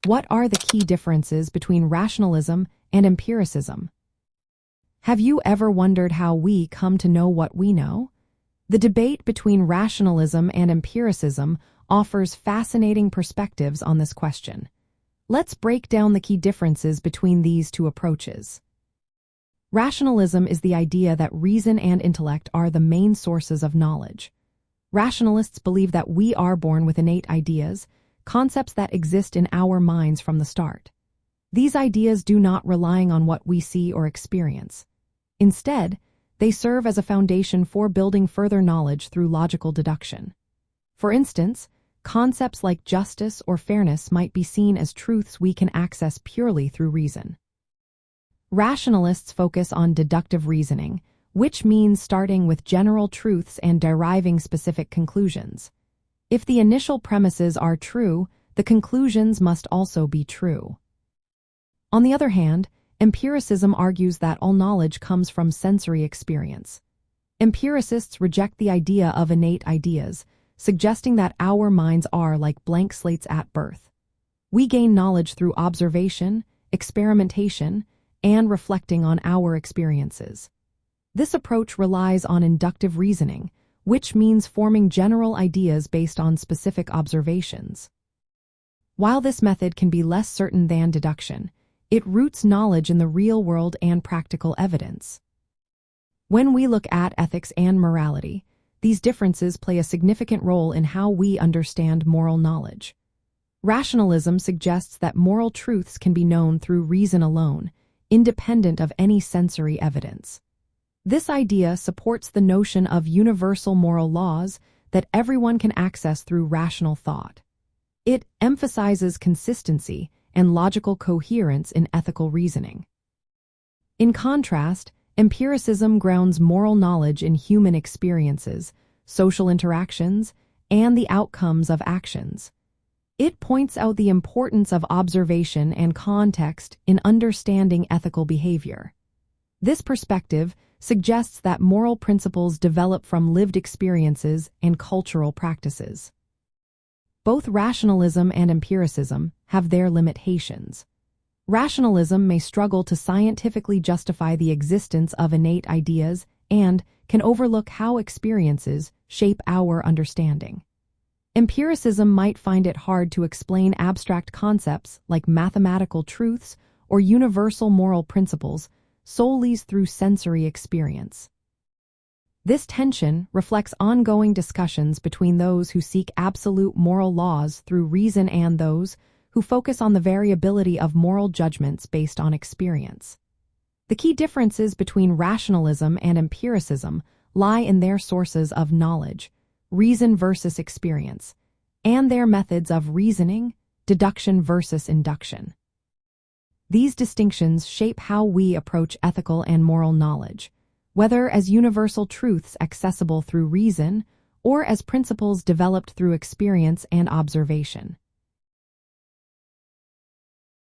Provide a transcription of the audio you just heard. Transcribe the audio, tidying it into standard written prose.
What are the key differences between rationalism and empiricism? Have you ever wondered how we come to know what we know? The debate between rationalism and empiricism offers fascinating perspectives on this question. Let's break down the key differences between these two approaches. Rationalism is the idea that reason and intellect are the main sources of knowledge. Rationalists believe that we are born with innate ideas, concepts that exist in our minds from the start. These ideas do not rely on what we see or experience. Instead, they serve as a foundation for building further knowledge through logical deduction. For instance, concepts like justice or fairness might be seen as truths we can access purely through reason. Rationalists focus on deductive reasoning, which means starting with general truths and deriving specific conclusions. If the initial premises are true, the conclusions must also be true. On the other hand, empiricism argues that all knowledge comes from sensory experience. Empiricists reject the idea of innate ideas, suggesting that our minds are like blank slates at birth. We gain knowledge through observation, experimentation, and reflecting on our experiences. This approach relies on inductive reasoning, which means forming general ideas based on specific observations. While this method can be less certain than deduction, it roots knowledge in the real world and practical evidence. When we look at ethics and morality, these differences play a significant role in how we understand moral knowledge. Rationalism suggests that moral truths can be known through reason alone, independent of any sensory evidence. This idea supports the notion of universal moral laws that everyone can access through rational thought. It emphasizes consistency and logical coherence in ethical reasoning. In contrast, empiricism grounds moral knowledge in human experiences, social interactions, and the outcomes of actions. It points out the importance of observation and context in understanding ethical behavior. This perspective suggests that moral principles develop from lived experiences and cultural practices. Both rationalism and empiricism have their limitations. Rationalism may struggle to scientifically justify the existence of innate ideas and can overlook how experiences shape our understanding. Empiricism might find it hard to explain abstract concepts like mathematical truths or universal moral principles solely through sensory experience. This tension reflects ongoing discussions between those who seek absolute moral laws through reason and those who focus on the variability of moral judgments based on experience. The key differences between rationalism and empiricism lie in their sources of knowledge, reason versus experience, and their methods of reasoning, deduction versus induction. These distinctions shape how we approach ethical and moral knowledge, whether as universal truths accessible through reason or as principles developed through experience and observation.